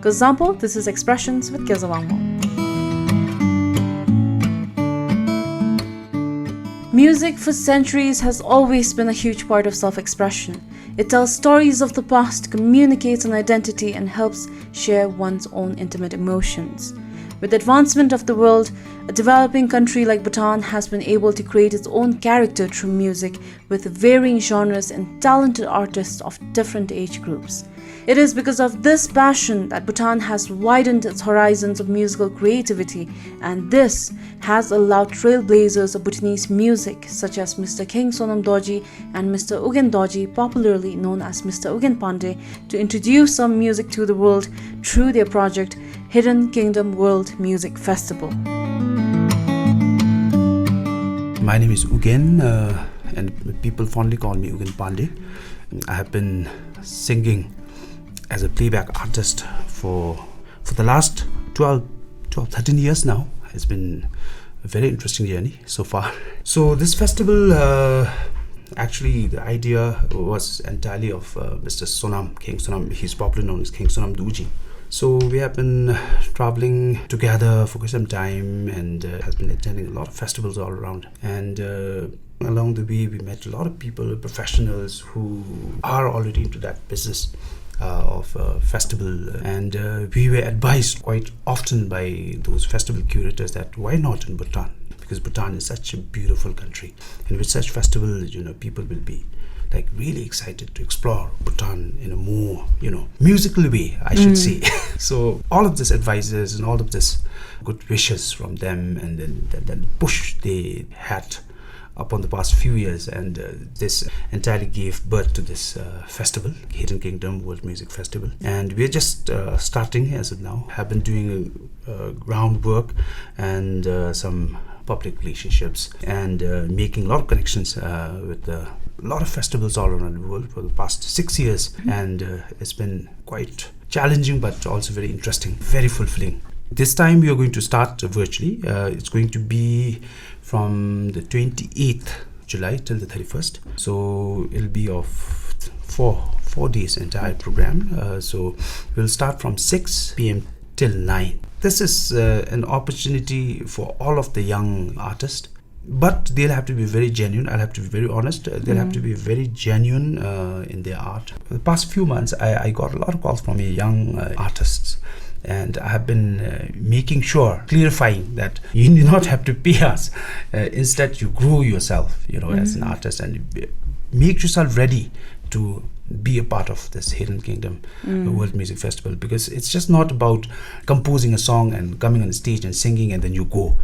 For example, this is Expressions with Kezawangmo. Music for centuries has always been a huge part of self-expression. It tells stories of the past, communicates an identity, and helps share one's own intimate emotions. With the advancement of the world, a developing country like Bhutan has been able to create its own character through music with varying genres and talented artists of different age groups. It is because of this passion that Bhutan has widened its horizons of musical creativity, and this has allowed trailblazers of Bhutanese music such as Mr. King Sonam Dorji and Mr. Ugen Dorji, popularly known as Mr. Ugen Pandey, to introduce some music to the world through their project Hidden Kingdom World Music Festival. My name is Ugen, and people fondly call me Ugen Pandey. I have been singing as a playback artist for the last 13 years now. It's been a very interesting journey so far. So this festival, actually the idea was entirely of Mr. Sonam, King Sonam. He's popularly known as King Sonam Dorji. So we have been traveling together for quite some time and has been attending a lot of festivals all around. And along the way, we met a lot of people, professionals who are already into that business of festival, and we were advised quite often by those festival curators that why not in Bhutan, because Bhutan is such a beautiful country, and with such festivals, people will be like really excited to explore Bhutan in a more musical way, I should say. So all of this advices and all of this good wishes from them, and then push they had upon the past few years, and this entirely gave birth to this festival, Hidden Kingdom World Music Festival. And we're just starting as of now. Have been doing groundwork and some public relationships, and making a lot of connections with a lot of festivals all around the world for the past 6 years. And it's been quite challenging, but also very interesting, very fulfilling. This time we are going to start virtually. It's going to be from the 28th July till the 31st. So it'll be of four days entire program. So we'll start from 6 p.m. till 9. This is an opportunity for all of the young artists, but they'll have to be very genuine. I'll have to be very honest. They'll have to be very genuine in their art. For the past few months, I got a lot of calls from young artists. And I have been making sure, clarifying that you do not have to pay us. Instead, you grow yourself, as an artist, and make yourself ready to be a part of this Hidden Kingdom World Music Festival, because it's just not about composing a song and coming on stage and singing and then you go.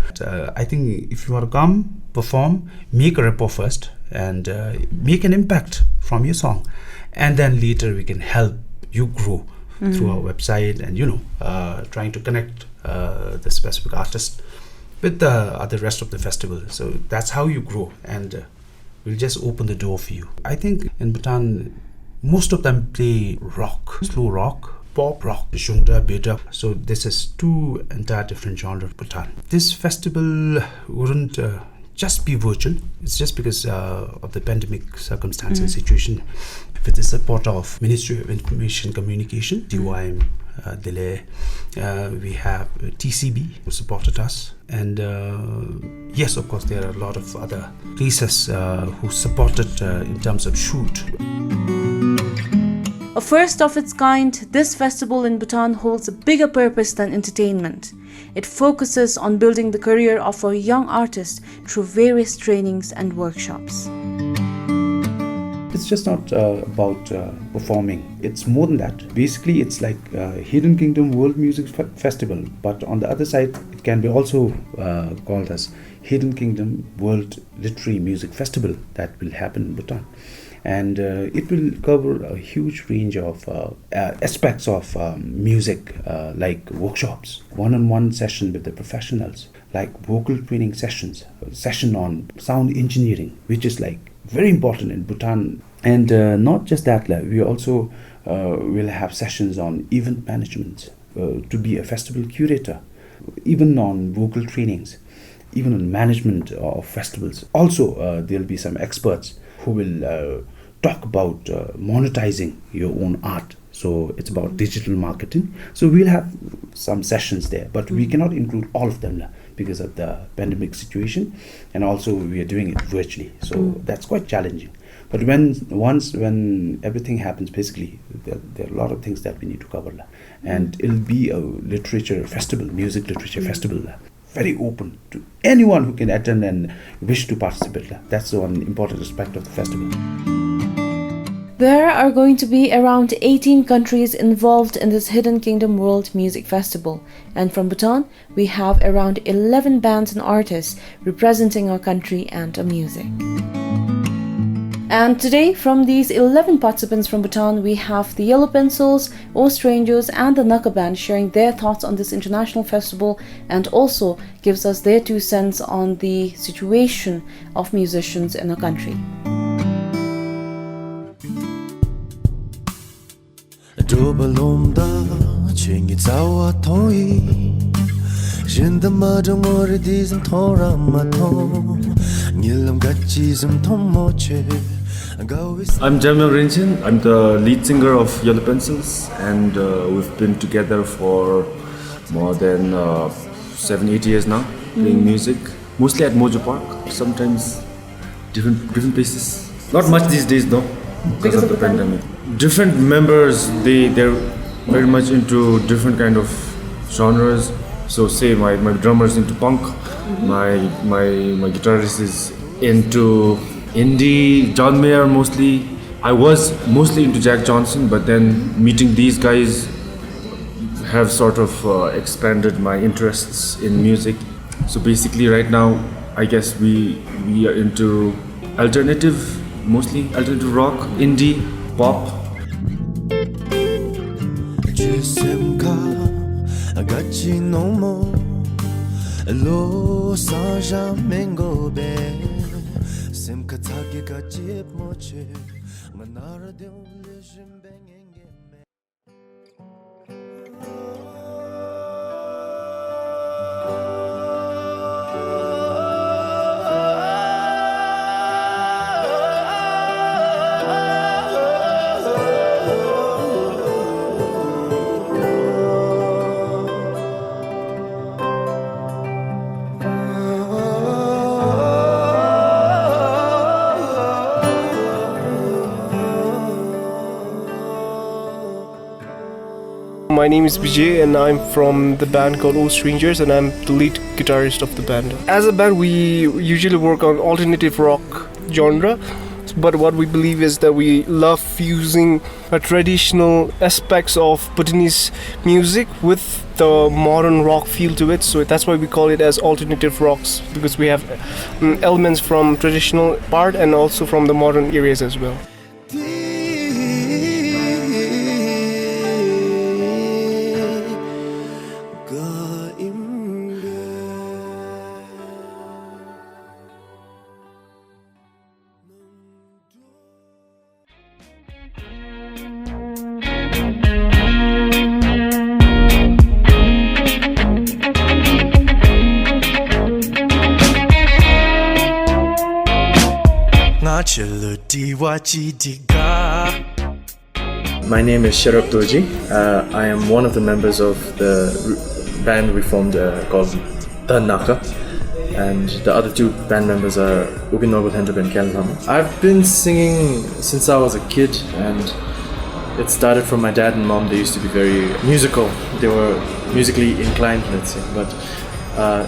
I think if you want to come, perform, make a rapport first, and make an impact from your song, and then later we can help you grow through our website, and trying to connect the specific artist with the rest of the festival. So that's how you grow, and we'll just open the door for you. I think in Bhutan, most of them play rock, slow rock, pop rock, shungda, beta. So this is two entire different genres of Bhutan. This festival wouldn't just be virtual. It's just because of the pandemic circumstances situation. With the support of Ministry of Information Communication, DYM, Delay, we have TCB who supported us, and yes, of course, there are a lot of other places who supported in terms of shoot. A first of its kind, this festival in Bhutan holds a bigger purpose than entertainment. It focuses on building the career of our young artists through various trainings and workshops. It's just not about performing. It's more than that. Basically, it's like Hidden Kingdom World Music Festival, but on the other side, it can be also called as Hidden Kingdom World Literary Music Festival that will happen in Bhutan. And it will cover a huge range of aspects of music, like workshops, one-on-one session with the professionals, like vocal training sessions, session on sound engineering, which is like very important in Bhutan. And not just that, we also will have sessions on event management, to be a festival curator, even on vocal trainings, even on management of festivals. Also, there'll be some experts who will talk about monetizing your own art. So it's about digital marketing. So we'll have some sessions there, but we cannot include all of them because of the pandemic situation, and also we are doing it virtually. So that's quite challenging. But when everything happens, basically there are a lot of things that we need to cover, and it'll be a literature festival, music literature festival, very open to anyone who can attend and wish to participate. That's one important aspect of the festival. There are going to be around 18 countries involved in this Hidden Kingdom World Music Festival, and from Bhutan we have around 11 bands and artists representing our country and our music. And today, from these 11 participants from Bhutan, we have the Yellow Pencils, O Strangers and the Naka Band sharing their thoughts on this international festival, and also gives us their 2 cents on the situation of musicians in our country. I'm Jamil Rinchen. I'm the lead singer of Yellow Pencils, and we've been together for more than 7-8 years now, playing music, mostly at Mojo Park, sometimes different places. Not much these days though, because of the pandemic. Different members, they're very much into different kind of genres. So say my drummer is into punk, my guitarist is into indie, John Mayer mostly. I was mostly into Jack Johnson, but then meeting these guys have sort of expanded my interests in music. So basically right now, I guess we are into alternative, mostly alternative rock, indie, pop. My name is Vijay and I'm from the band called O Strangers, and I'm the lead guitarist of the band. As a band, we usually work on alternative rock genre, but what we believe is that we love fusing traditional aspects of Bhutanese music with the modern rock feel to it. So that's why we call it as alternative rocks, because we have elements from traditional part and also from the modern areas as well. My name is Sharab Doji. I am one of the members of the band we formed called The Naka, and the other 2 band members are Ugen Norgothendra and Kalham. I've been singing since I was a kid, and it started from my dad and mom. They used to be very musical. They were musically inclined, let's say, but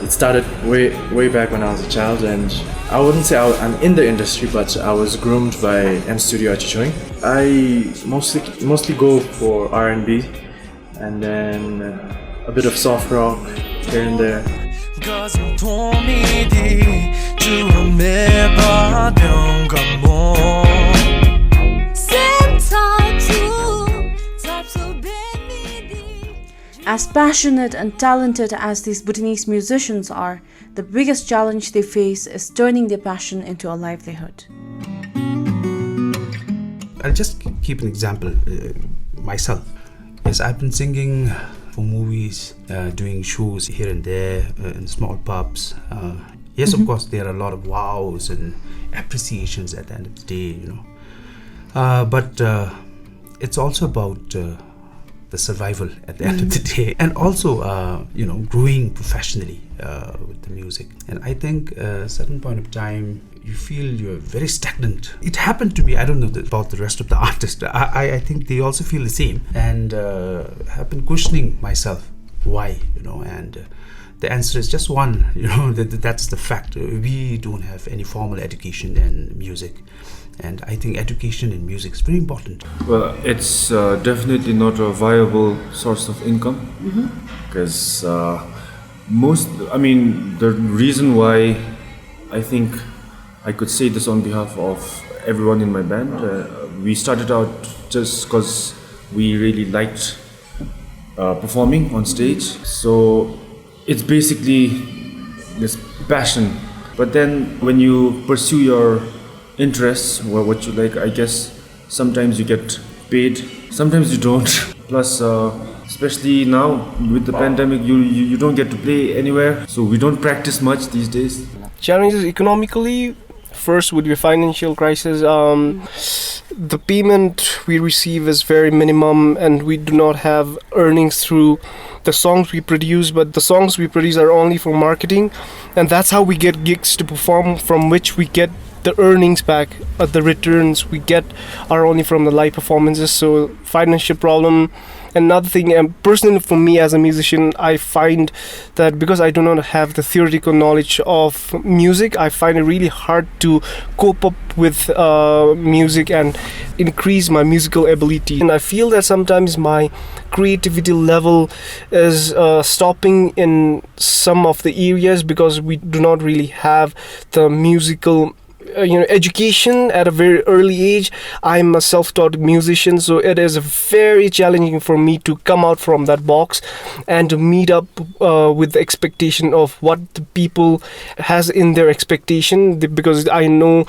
it started way back when I was a child, and I wouldn't say I'm in the industry, but I was groomed by M Studio Achichoing. I mostly go for R&B, and then a bit of soft rock here and there. As passionate and talented as these Bhutanese musicians are, the biggest challenge they face is turning their passion into a livelihood. I'll just keep an example, myself. Yes, I've been singing for movies, doing shows here and there in small pubs. Yes, of course, there are a lot of wows and appreciations at the end of the day, but it's also about the survival at the end of the day, and also growing professionally with the music. And I think at a certain point of time you feel you're very stagnant. It happened to me. I don't know about the rest of the artists. I think they also feel the same, and have been questioning myself why, and the answer is just one, that's the fact. We don't have any formal education in music, and I think education in music is very important. Well, it's definitely not a viable source of income, because the reason why I think I could say this on behalf of everyone in my band, we started out just because we really liked performing on stage. So it's basically this passion. But then when you pursue your interests, what you like, I guess sometimes you get paid, sometimes you don't. Plus, especially now with the pandemic, you don't get to play anywhere, so we don't practice much these days. Challenges economically, first would be financial crisis. The payment we receive is very minimum, and we do not have earnings through the songs we produce, but the songs we produce are only for marketing, and that's how we get gigs to perform, from which we get the earnings back. The returns we get are only from the live performances. So financial problem. Another thing, personally for me as a musician, I find that because I do not have the theoretical knowledge of music, I find it really hard to cope up with music and increase my musical ability. And I feel that sometimes my creativity level is stopping in some of the areas because we do not really have the musical education at a very early age. I'm a self-taught musician, so it is very challenging for me to come out from that box and to meet up with the expectation of what the people has in their expectation, because I know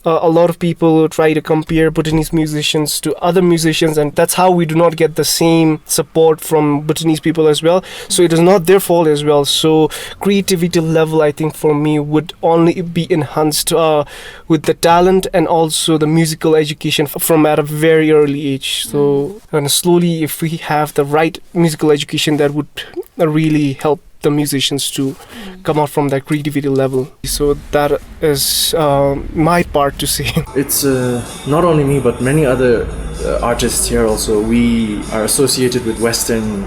a lot of people try to compare Bhutanese musicians to other musicians, and that's how we do not get the same support from Bhutanese people as well. So it is not their fault as well. So creativity level, I think for me, would only be enhanced with the talent and also the musical education from at a very early age. So and slowly, if we have the right musical education, that would really help the musicians to come out from that creativity level. So that is my part to say. It's not only me but many other artists here also. We are associated with Western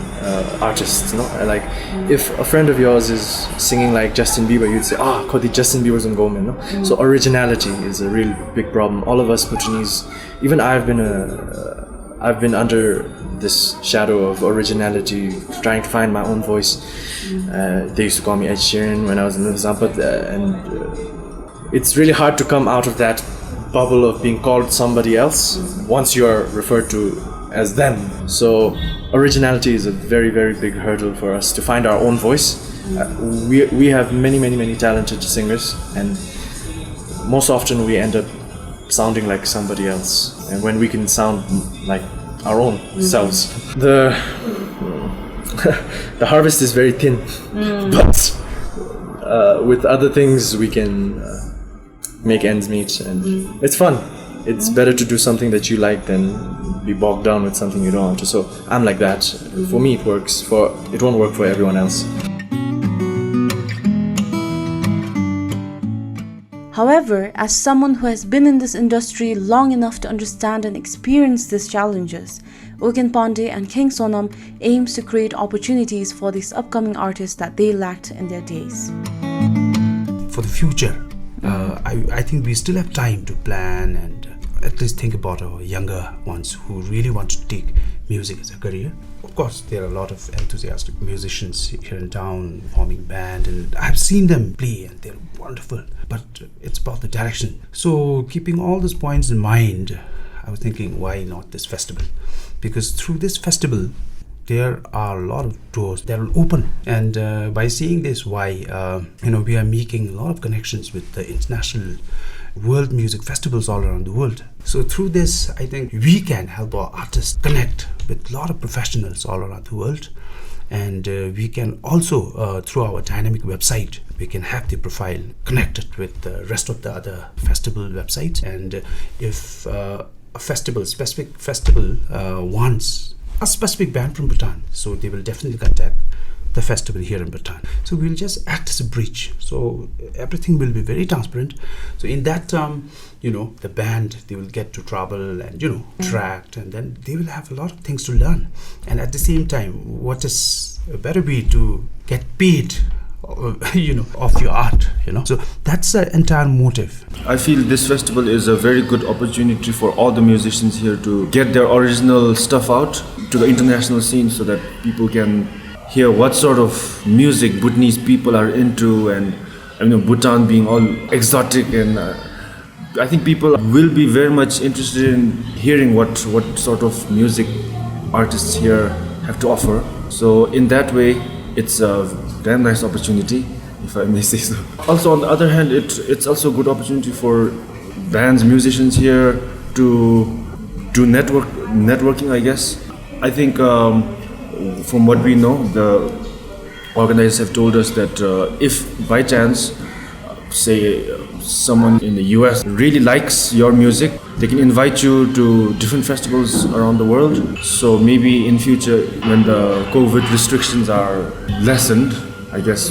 artists, like if a friend of yours is singing like Justin Bieber, you'd say, kodi Justin Bieber's on Gomen, no? So originality is a real big problem. All of us Bhutanese, even I've been under this shadow of originality, trying to find my own voice. They used to call me Ed Sheeran when I was in the Zampat, and it's really hard to come out of that bubble of being called somebody else once you are referred to as them. So originality is a very, very big hurdle for us to find our own voice. We have many talented singers, and most often we end up sounding like somebody else, and when we can sound like our own selves, the harvest is very thin, but with other things we can make ends meet, and it's fun. It's better to do something that you like than be bogged down with something you don't want to. So I'm like that. For me it works. It won't work for everyone else. However, as someone who has been in this industry long enough to understand and experience these challenges, Ugen Pandey and King Sonam aims to create opportunities for these upcoming artists that they lacked in their days. For the future, I think we still have time to plan and at least think about our younger ones who really want to take music as a career. Of course, there are a lot of enthusiastic musicians here in town forming band, and I've seen them play and they're wonderful, but it's about the direction. So keeping all these points in mind, I was thinking, why not this festival? Because through this festival there are a lot of doors that will open, and by seeing this, we are making a lot of connections with the international world music festivals all around the world. So through this, I think we can help our artists connect with a lot of professionals all around the world, and we can also through our dynamic website, we can have the profile connected with the rest of the other festival websites, and if a a festival, specific festival wants a specific band from Bhutan, so they will definitely contact the festival here in Bhutan. So we'll just act as a bridge. So everything will be very transparent. So in that the band, they will get to travel and interact, and then they will have a lot of things to learn. And at the same time, what is a better way to get paid of your art, so that's the entire motive. I feel this festival is a very good opportunity for all the musicians here to get their original stuff out to the international scene, so that people can hear what sort of music Bhutanese people are into, and Bhutan being all exotic, and I think people will be very much interested in hearing what sort of music artists here have to offer. So in that way, it's a damn nice opportunity, if I may say so. Also, on the other hand, it's also a good opportunity for bands, musicians here to do networking, I guess. I think from what we know, the organizers have told us that if by chance, say someone in the US really likes your music, they can invite you to different festivals around the world. So maybe in future, when the COVID restrictions are lessened, I guess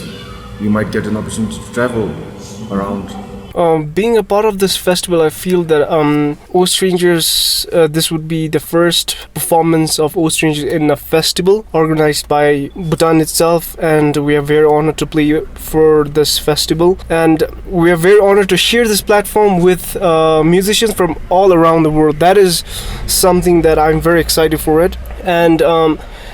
you might get an opportunity to travel around. Being a part of this festival, I feel that O Strangers, this would be the first performance of O Strangers in a festival organized by Bhutan itself, and we are very honored to play for this festival, and we are very honored to share this platform with musicians from all around the world. That is something that I'm very excited for it. And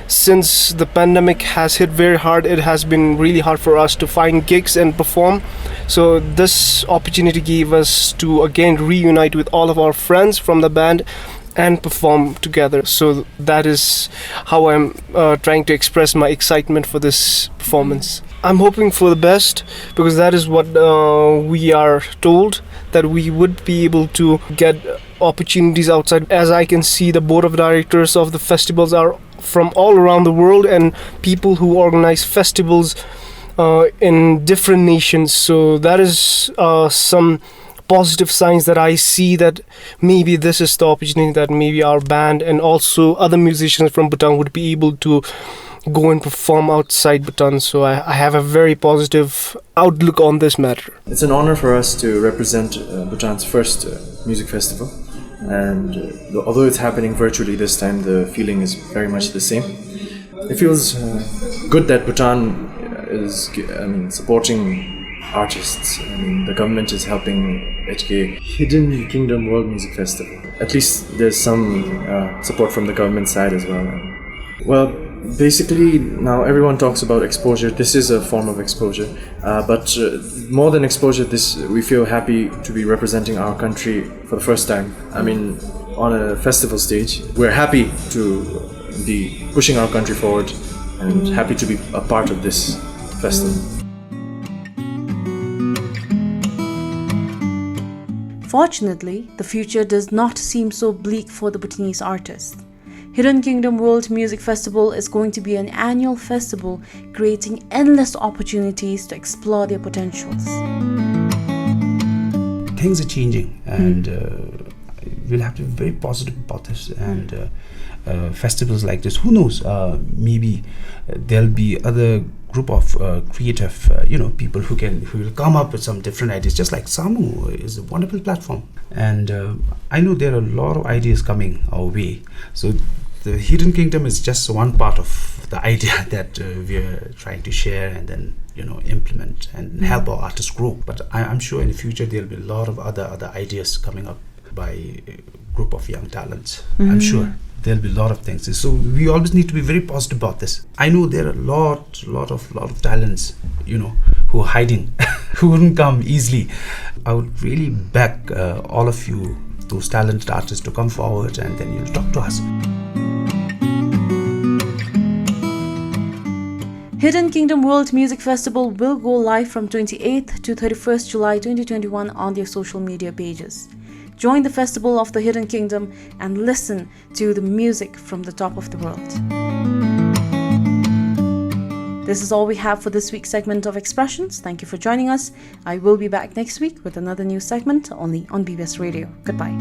since the pandemic has hit very hard, it has been really hard for us to find gigs and perform. So this opportunity gave us to again reunite with all of our friends from the band and perform together. So that is how I'm trying to express my excitement for this performance. I'm hoping for the best, because that is what we are told, that we would be able to get opportunities outside. As I can see, the board of directors of the festivals are from all around the world, and people who organize festivals in different nations. So that is some positive signs that I see, that maybe this is the opportunity that maybe our band and also other musicians from Bhutan would be able to go and perform outside Bhutan. So I have a very positive outlook on this matter. It's an honor for us to represent Bhutan's first music festival, and although it's happening virtually this time, the feeling is very much the same. It feels good that Bhutan is supporting artists. The government is helping HK Hidden Kingdom World Music Festival. At least there's some support from the government side as well. Well, basically now everyone talks about exposure. This is a form of exposure, but more than exposure, we feel happy to be representing our country for the first time. On a festival stage, we're happy to be pushing our country forward and happy to be a part of this festival. Fortunately, the future does not seem so bleak for the Bhutanese artists. Hidden Kingdom World Music Festival is going to be an annual festival, creating endless opportunities to explore their potentials. Things are changing, and we'll have to be very positive about this. And festivals like this, who knows? Maybe there'll be other group of creative, people who will come up with some different ideas. Just like Samu is a wonderful platform, and I know there are a lot of ideas coming our way. So the Hidden Kingdom is just one part of the idea that we're trying to share and then implement and help our artists grow. But I'm sure in the future there'll be a lot of other ideas coming up by a group of young talents. I'm sure there'll be a lot of things. So we always need to be very positive about this. I know there are a lot of talents, who are hiding, who wouldn't come easily. I would really beg all of you, those talented artists, to come forward and then talk to us. Hidden Kingdom World Music Festival will go live from 28th to 31st July 2021 on their social media pages. Join the Festival of the Hidden Kingdom and listen to the music from the top of the world. This is all we have for this week's segment of Expressions. Thank you for joining us. I will be back next week with another new segment only on BBS Radio. Goodbye.